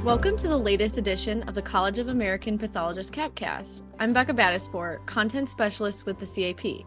Welcome to the latest edition of the College of American Pathologists CAPcast. I'm Becca Battisford, content specialist with the CAP.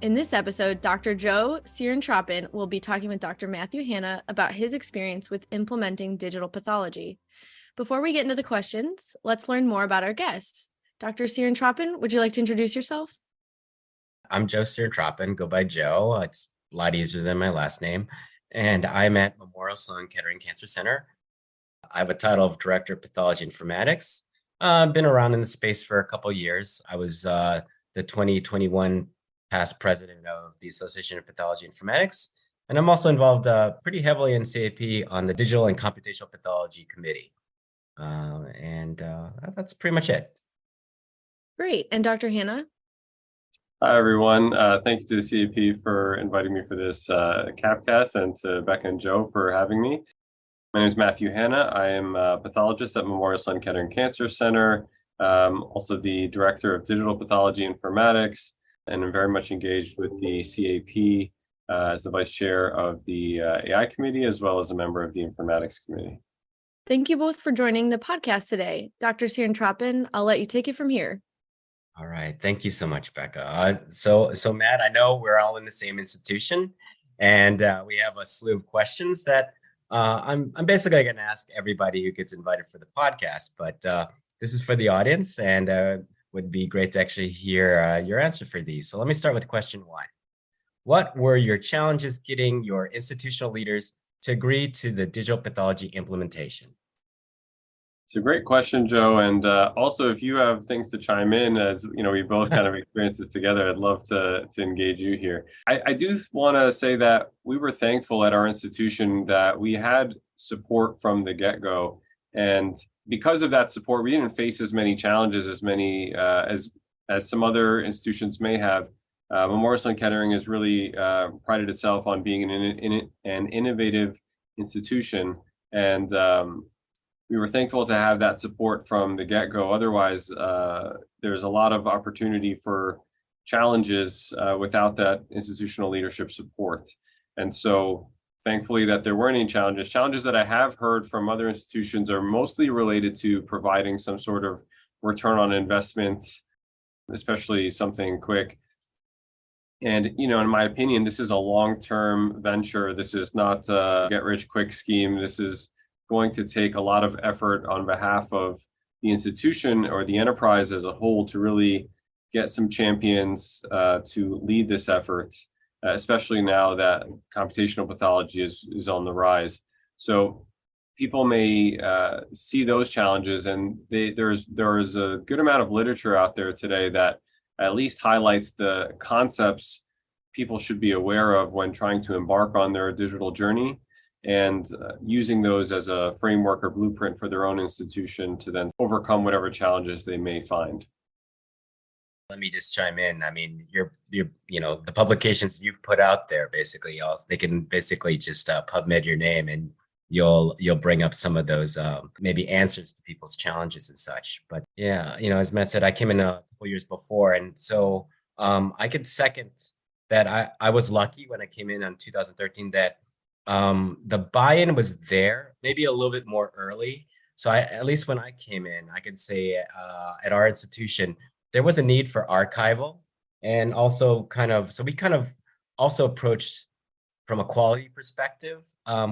In this episode, Dr. Joe Sirintrapun will be talking with Dr. Matthew Hanna about his experience with implementing digital pathology. Before we get into the questions, let's learn more about our guests. Dr. Sirintrapun, would you like to introduce yourself? I'm Joe Sirintrapun, go by Joe. It's a lot easier than my last name. And I'm at Memorial Sloan Kettering Cancer Center. I have a title of Director of Pathology Informatics. I've been around in the space for a couple of years. I was the 2021 past president of the Association of Pathology Informatics. And I'm also involved pretty heavily in CAP on the Digital and Computational Pathology Committee. That's pretty much it. Great. And Dr. Hanna? Hi, everyone. Thank you to the CAP for inviting me for this CAPcast and to Becca and Joe for having me. My name is Matthew Hanna. I am a pathologist at Memorial Sloan Kettering Cancer Center, also the Director of Digital Pathology Informatics, and I'm very much engaged with the CAP as the Vice Chair of the AI Committee, as well as a member of the Informatics Committee. Thank you both for joining the podcast today. Dr. Sirintrapun, I'll let you take it from here. All right. Thank you so much, Becca. So Matt, I know we're all in the same institution, and we have a slew of questions that I'm basically going to ask everybody who gets invited for the podcast, but this is for the audience, and would be great to actually hear your answer for these. So let me start with question one. What were your challenges getting your institutional leaders to agree to the digital pathology implementation? It's a great question, Joe. And also, if you have things to chime in, as you know, we both kind of experienced this together, I'd love to engage you here. I do want to say that we were thankful at our institution that we had support from the get-go. And because of that support, we didn't face as many challenges as some other institutions may have. Memorial Sloan Kettering has really prided itself on being an innovative institution. And we were thankful to have that support from the get-go. Otherwise, there's a lot of opportunity for challenges without that institutional leadership support. And so thankfully that there weren't any challenges. Challenges that I have heard from other institutions are mostly related to providing some sort of return on investment, especially something quick. And, you know, in my opinion, this is a long-term venture. This is not a get-rich-quick scheme. This is going to take a lot of effort on behalf of the institution or the enterprise as a whole to really get some champions to lead this effort, especially now that computational pathology is on the rise. So people may see those challenges, and there is a good amount of literature out there today that at least highlights the concepts people should be aware of when trying to embark on their digital journey, and using those as a framework or blueprint for their own institution to then overcome whatever challenges they may find. Let me just chime in. I mean, the publications you've put out there, basically, they can basically just PubMed your name, and you'll bring up some of those maybe answers to people's challenges and such. But yeah, as Matt said, I came in a couple years before, and so I could second that. I was lucky when I came in 2013 that the buy-in was there, maybe a little bit more early. So at least when I came in, I could say at our institution, there was a need for archival, and also so we kind of also approached from a quality perspective.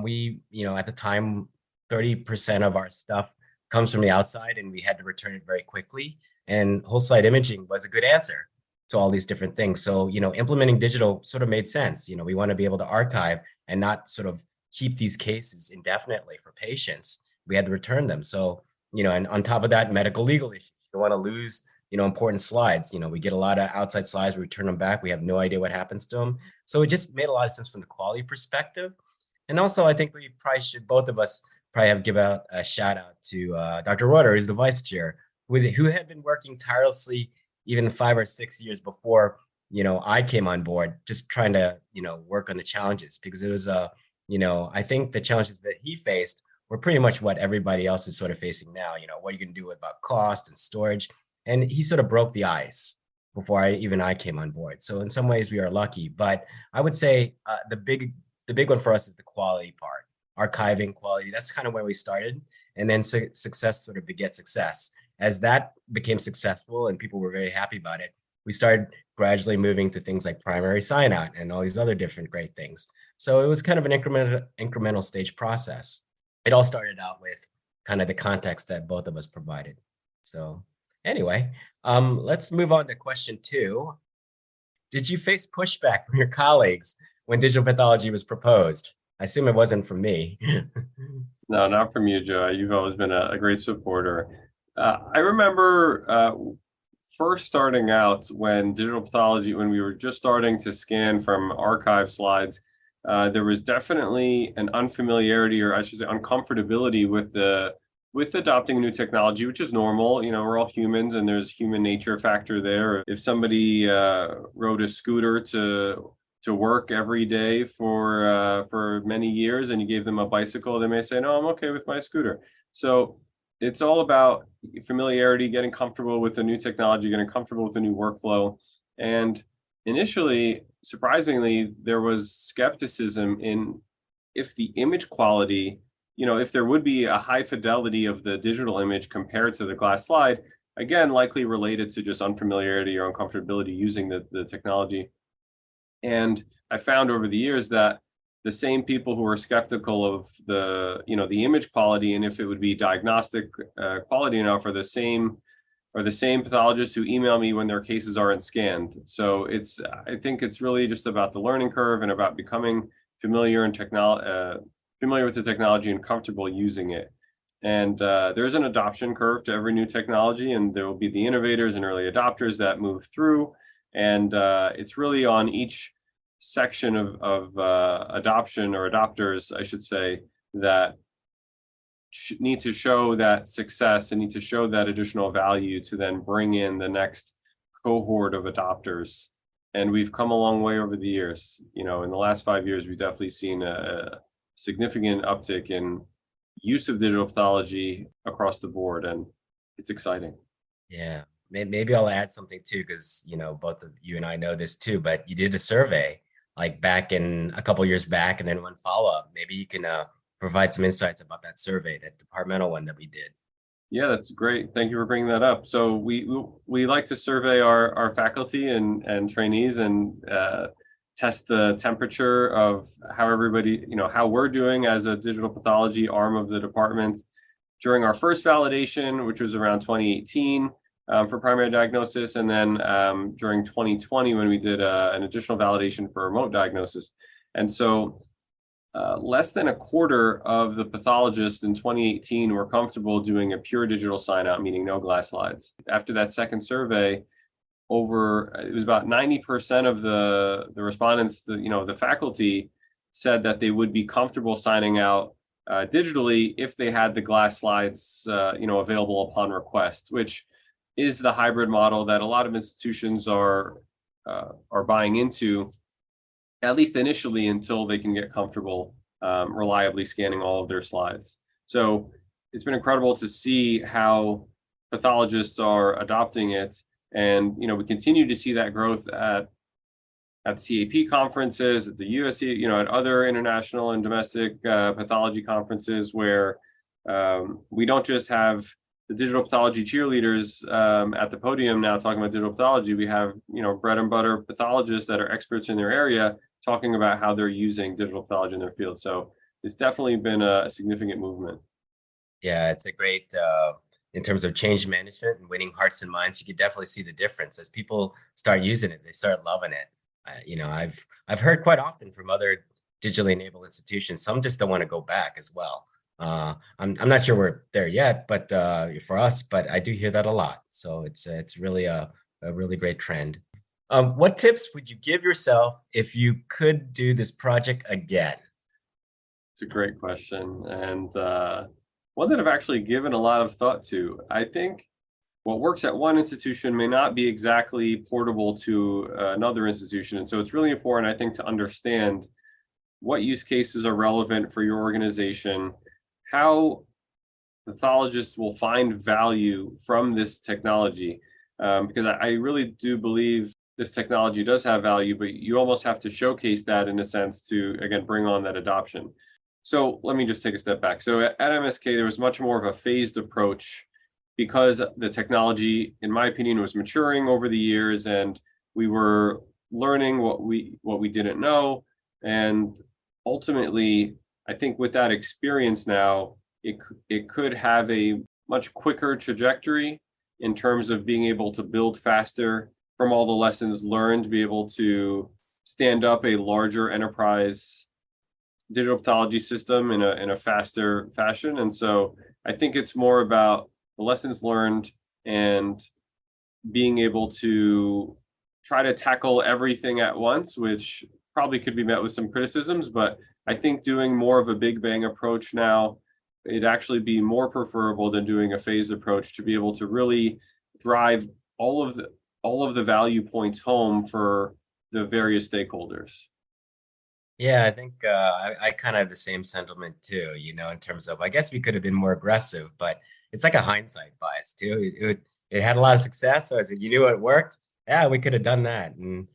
We, at the time, 30% of our stuff comes from the outside, and we had to return it very quickly. And whole slide imaging was a good answer to all these different things. So, implementing digital sort of made sense. We want to be able to archive and not sort of keep these cases indefinitely for patients. We had to return them. So, and on top of that, medical legal issues. You don't want to lose, important slides. We get a lot of outside slides, we return them back. We have no idea what happens to them. So it just made a lot of sense from the quality perspective. And also, I think we probably should, both of us, give out a shout out to Dr. Reuter, who's the vice chair, who had been working tirelessly even 5 or 6 years before I came on board, just trying to, work on the challenges, because it was, I think the challenges that he faced were pretty much what everybody else is sort of facing now. What are you going to do about cost and storage? And he sort of broke the ice before I came on board. So in some ways we are lucky, but I would say the big one for us is the quality part, archiving quality. That's kind of where we started. and then success sort of begets success. As that became successful and people were very happy about it, we started gradually moving to things like primary sign-out and all these other different great things. So it was kind of an incremental stage process. It all started out with kind of the context that both of us provided. So anyway, let's move on to question 2. Did you face pushback from your colleagues when digital pathology was proposed? I assume it wasn't from me. No, not from you, Joe. You've always been a great supporter. I remember first starting out when digital pathology, when we were just starting to scan from archive slides, there was definitely an unfamiliarity, or I should say uncomfortability with adopting new technology, which is normal. You know, we're all humans and there's human nature factor there. If somebody rode a scooter to work every day for many years and you gave them a bicycle, they may say, no, I'm okay with my scooter. So it's all about familiarity, getting comfortable with the new technology, getting comfortable with the new workflow. And initially, surprisingly, there was skepticism in if the image quality, you know, if there would be a high fidelity of the digital image compared to the glass slide, again, likely related to just unfamiliarity or uncomfortability using the technology. And I found over the years that the same people who were skeptical of the image quality and if it would be diagnostic quality enough are the same pathologists who email me when their cases aren't scanned. So I think it's really just about the learning curve and about becoming familiar with the technology and comfortable using it. And there's an adoption curve to every new technology, and there will be the innovators and early adopters that move through. And it's really on each section of adoption or adopters, I should say, that need to show that success and need to show that additional value to then bring in the next cohort of adopters. And we've come a long way over the years. You know, in the last 5 years, we've definitely seen a significant uptick in use of digital pathology across the board, and it's exciting. Yeah, maybe I'll add something too, because both of you and I know this too. But you did a survey like back in a couple years back, and then one follow-up. Maybe you can provide some insights about that survey, that departmental one that we did. Yeah, that's great. Thank you for bringing that up. So we like to survey our faculty and trainees and test the temperature of how everybody, how we're doing as a digital pathology arm of the department. During our first validation, which was around 2018 for primary diagnosis, and then during 2020 when we did an additional validation for remote diagnosis. And so less than a quarter of the pathologists in 2018 were comfortable doing a pure digital sign-out, meaning no glass slides. After that second survey, it was about 90% of the respondents, the faculty said that they would be comfortable signing out digitally if they had the glass slides, available upon request, which is the hybrid model that a lot of institutions are buying into, at least initially, until they can get comfortable reliably scanning all of their slides. So it's been incredible to see how pathologists are adopting it. And, we continue to see that growth at CAP conferences, at the USC, at other international and domestic pathology conferences where we don't just have the digital pathology cheerleaders at the podium now talking about digital pathology. We have, bread and butter pathologists that are experts in their area talking about how they're using digital pathology in their field. So it's definitely been a significant movement. Yeah, it's a great, in terms of change management and winning hearts and minds, you could definitely see the difference as people start using it. They start loving it. I've heard quite often from other digitally enabled institutions, some just don't want to go back as well. I'm not sure we're there yet, but for us, but I do hear that a lot. So it's really a really great trend. What tips would you give yourself if you could do this project again? It's a great question, and one that I've actually given a lot of thought to. I think what works at one institution may not be exactly portable to another institution. And so it's really important, I think, to understand what use cases are relevant for your organization, how pathologists will find value from this technology. Because I really do believe this technology does have value, but you almost have to showcase that in a sense to, again, bring on that adoption. So let me just take a step back. So at MSK, there was much more of a phased approach because the technology, in my opinion, was maturing over the years, and we were learning what we didn't know. And ultimately, I think with that experience now, it could have a much quicker trajectory in terms of being able to build faster from all the lessons learned, be able to stand up a larger enterprise digital pathology system in a faster fashion. And so I think it's more about the lessons learned and being able to try to tackle everything at once, which probably could be met with some criticisms, but I think doing more of a big bang approach now, it'd actually be more preferable than doing a phased approach to be able to really drive all of the value points home for the various stakeholders. Yeah, I think I kind of have the same sentiment too, in terms of, I guess we could have been more aggressive, but it's like a hindsight bias too. It had a lot of success. So you knew it worked. Yeah, we could have done that. And,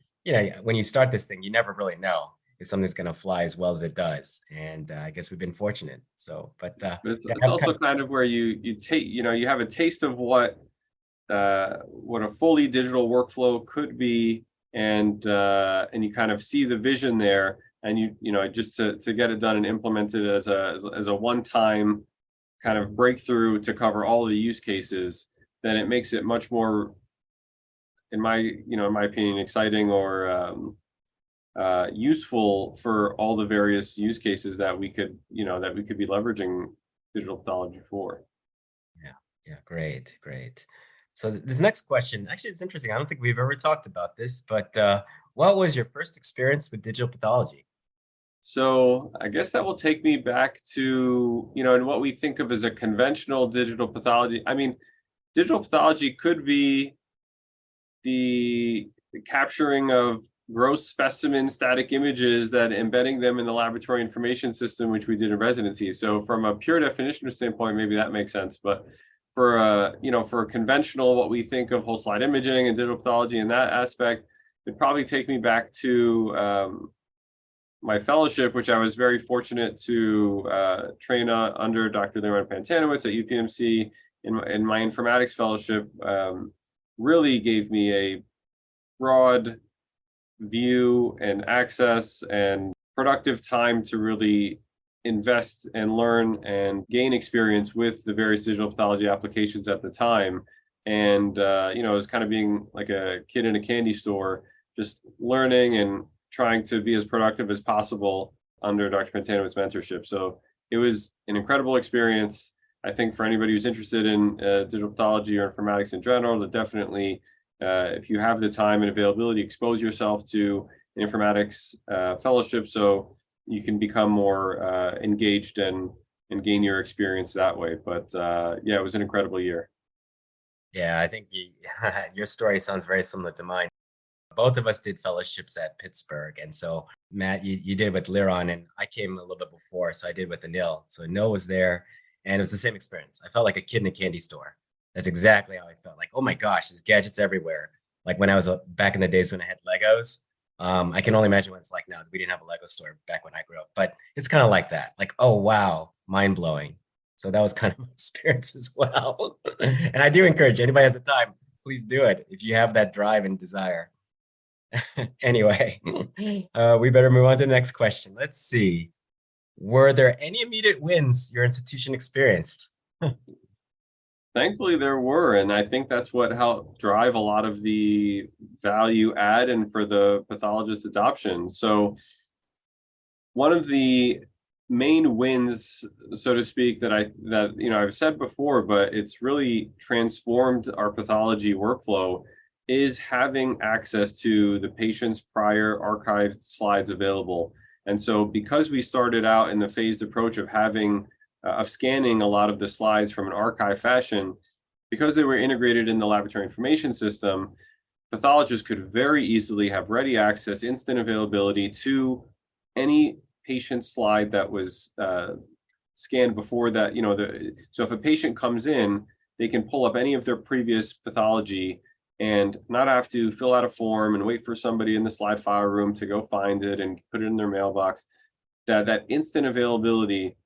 when you start this thing, you never really know if something's going to fly as well as it does. And I guess we've been fortunate. So, but It's, yeah, it's also kind of where you take, you have a taste of what a fully digital workflow could be, and you kind of see the vision there, and just to get it done and implement it as a one-time kind of breakthrough to cover all of the use cases, then it makes it much more, in my opinion, exciting or useful for all the various use cases that we could be leveraging digital pathology for. Yeah, great. So this next question, actually, it's interesting. I don't think we've ever talked about this, but what was your first experience with digital pathology? So I guess that will take me back to, and what we think of as a conventional digital pathology. I mean, digital pathology could be the capturing of gross specimen static images, that embedding them in the laboratory information system, which we did in residency. So from a pure definition standpoint, maybe that makes sense. But for a conventional, what we think of whole slide imaging and digital pathology in that aspect, it'd probably take me back to my fellowship, which I was very fortunate to train under Dr. Leon Pantanowitz at UPMC. In my informatics fellowship, really gave me a broad view and access and productive time to really invest and learn and gain experience with the various digital pathology applications at the time. And it was kind of being like a kid in a candy store, just learning and trying to be as productive as possible under Dr. Pantanowitz's mentorship. So it was an incredible experience. I think for anybody who's interested in digital pathology or informatics in general, that definitely, if you have the time and availability, expose yourself to an informatics fellowship so you can become more engaged and gain your experience that way. But yeah, it was an incredible year. Yeah, I think your story sounds very similar to mine. Both of us did fellowships at Pittsburgh. And so, Matt, you did with Liron, and I came a little bit before. So I did with Anil. So Anil was there, and it was the same experience. I felt like a kid in a candy store. That's exactly how I felt. Like, oh my gosh, there's gadgets everywhere. Like when I was back in the days when I had Legos. I can only imagine what it's like now. We didn't have a Lego store back when I grew up, but it's kind of like that. Like, oh wow, mind blowing. So that was kind of my experience as well. And I do encourage anybody has the time, please do it if you have that drive and desire. Anyway, we better move on to the next question. Let's see. Were there any immediate wins your institution experienced? Thankfully, there were, and I think that's what helped drive a lot of the value add and for the pathologist adoption. So one of the main wins, so to speak, that I've said before, but it's really transformed our pathology workflow, is having access to the patient's prior archived slides available. And so because we started out in the phased approach of scanning a lot of the slides from an archive fashion, because they were integrated in the laboratory information system, pathologists could very easily have ready access, instant availability to any patient slide that was scanned before that. So if a patient comes in, they can pull up any of their previous pathology and not have to fill out a form and wait for somebody in the slide file room to go find it and put it in their mailbox. that instant availability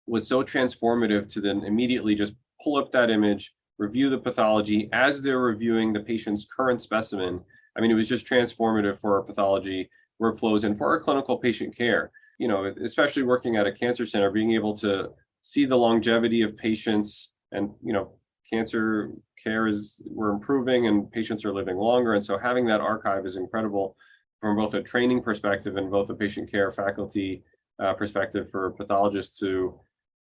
was so transformative to then immediately just pull up that image, review the pathology as they're reviewing the patient's current specimen. I mean, it was just transformative for our pathology workflows and for our clinical patient care. You know, especially working at a cancer center, being able to see the longevity of patients, and cancer care we're improving and patients are living longer. And so having that archive is incredible from both a training perspective and both a patient care faculty perspective for pathologists to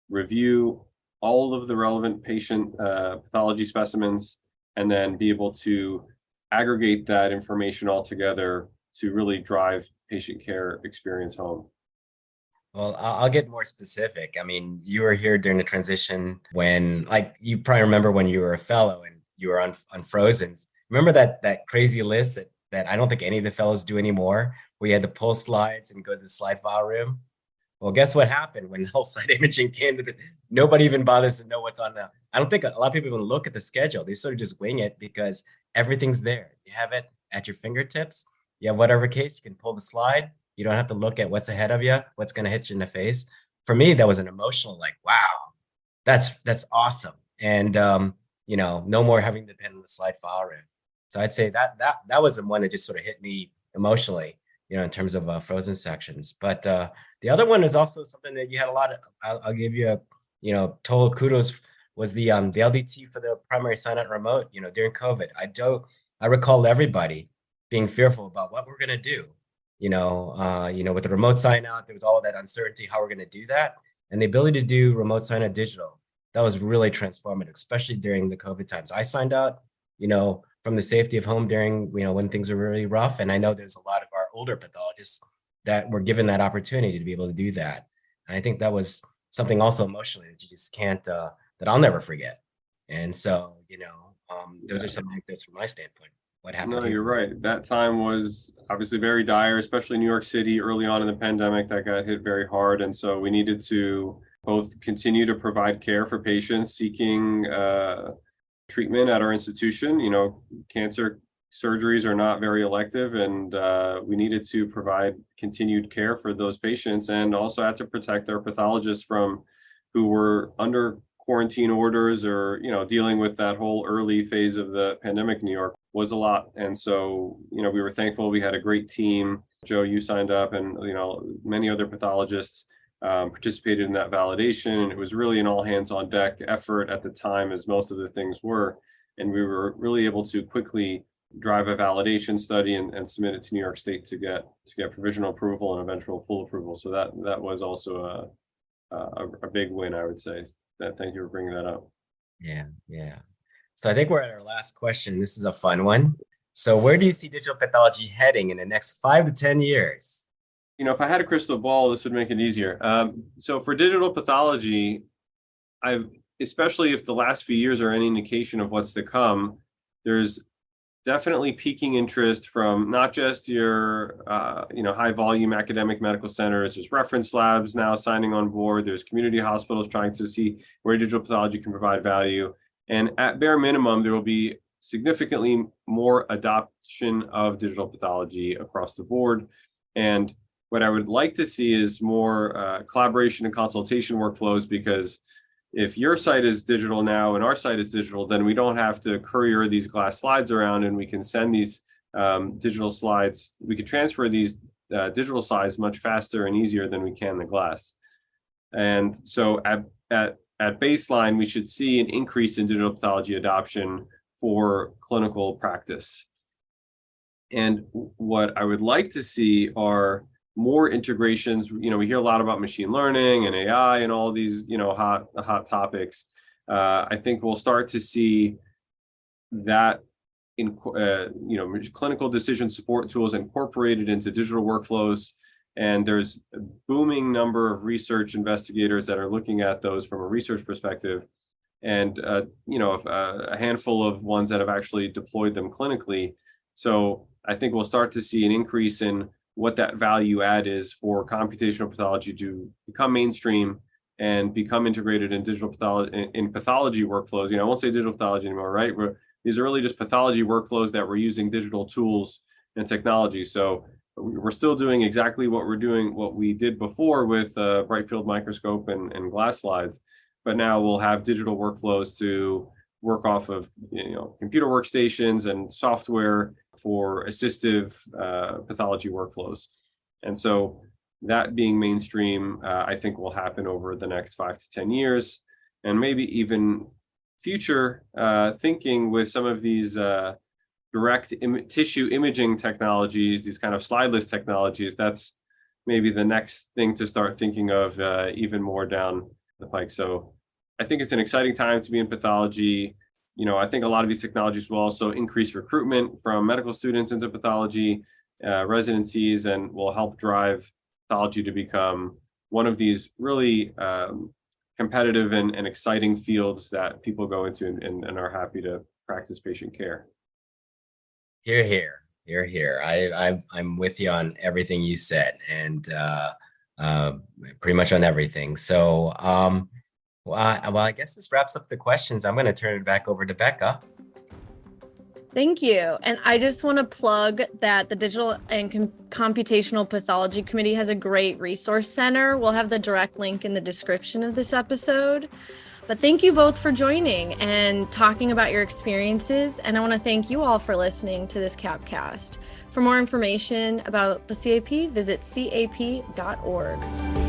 review all of the relevant patient pathology specimens and then be able to aggregate that information all together to really drive patient care experience home. Well, I'll get more specific. I mean, you were here during the transition when, like, you probably remember when you were a fellow and you were on Frozen. Remember that crazy list that I don't think any of the fellows do anymore, where you had to pull slides and go to the slide file room? Well, guess what happened when the whole slide imaging came to nobody even bothers to know what's on now. I don't think a lot of people even look at the schedule. They sort of just wing it because everything's there. You have it at your fingertips. You have whatever case, you can pull the slide. You don't have to look at what's ahead of you, what's going to hit you in the face. For me, that was an emotional, like, wow, that's awesome. And no more having to depend on the slide file room. So I'd say that was the one that just sort of hit me emotionally, in terms of Frozen sections. But the other one is also something that you had a lot of. I'll give you total kudos, was the LDT for the primary sign-out remote. During COVID, I recall everybody being fearful about what we're going to do. With the remote sign out, there was all of that uncertainty how we're going to do that, and the ability to do remote sign out digital, that was really transformative, especially during the COVID times. I signed out, from the safety of home during, when things were really rough. And I know there's a lot of our older pathologists that were given that opportunity to be able to do that. And I think that was something also emotionally that you just can't, that I'll never forget. And so, those are some anecdotes from my standpoint. What happened? No, you're right. That time was obviously very dire, especially New York City early on in the pandemic. That got hit very hard. And so we needed to both continue to provide care for patients seeking treatment at our institution. Cancer surgeries are not very elective, and we needed to provide continued care for those patients, and also had to protect our pathologists who were under quarantine orders or, dealing with that whole early phase of the pandemic in New York was a lot. And so, we were thankful. We had a great team. Joe, you signed up, and, many other pathologists participated in that validation. And it was really an all hands on deck effort at the time, as most of the things were. And we were really able to quickly drive a validation study and submit it to New York State to get provisional approval and eventual full approval. So that was also a big win, I would say. Thank you for bringing that up. Yeah. So I think we're at our last question. This is a fun one. So where do you see digital pathology heading in the next 5 to 10 years? If I had a crystal ball, this would make it easier. So for digital pathology, especially if the last few years are any indication of what's to come, there's definitely peaking interest from not just your high volume academic medical centers. There's reference labs now signing on board. There's community hospitals trying to see where digital pathology can provide value. And at bare minimum, there will be significantly more adoption of digital pathology across the board. And what I would like to see is more collaboration and consultation workflows, because if your site is digital now and our site is digital, then we don't have to courier these glass slides around, and we can send these digital slides. We could transfer these digital slides much faster and easier than we can the glass. And so at baseline, we should see an increase in digital pathology adoption for clinical practice. And what I would like to see are more integrations. We hear a lot about machine learning and AI and all these, hot topics. I think we'll start to see that in, clinical decision support tools incorporated into digital workflows. And there's a booming number of research investigators that are looking at those from a research perspective. And, a handful of ones that have actually deployed them clinically. So I think we'll start to see an increase in what that value add is for computational pathology to become mainstream and become integrated in digital pathology, in pathology workflows. I won't say digital pathology anymore, right? These are really just pathology workflows that we're using digital tools and technology. So we're still doing exactly what we did before with bright field microscope and glass slides, but now we'll have digital workflows to work off of, computer workstations and software for assistive pathology workflows. And so that being mainstream, I think will happen over the next 5 to 10 years, and maybe even future thinking with some of these direct tissue imaging technologies, these kind of slideless technologies. That's maybe the next thing to start thinking of even more down the pike. So I think it's an exciting time to be in pathology. I think a lot of these technologies will also increase recruitment from medical students into pathology residencies, and will help drive pathology to become one of these really competitive and exciting fields that people go into and are happy to practice patient care. Here. I'm with you on everything you said, and pretty much on everything. So, well, I guess this wraps up the questions. I'm going to turn it back over to Becca. Thank you. And I just want to plug that the Digital and Computational Pathology Committee has a great resource center. We'll have the direct link in the description of this episode. But thank you both for joining and talking about your experiences. And I want to thank you all for listening to this CAPcast. For more information about the CAP, visit cap.org.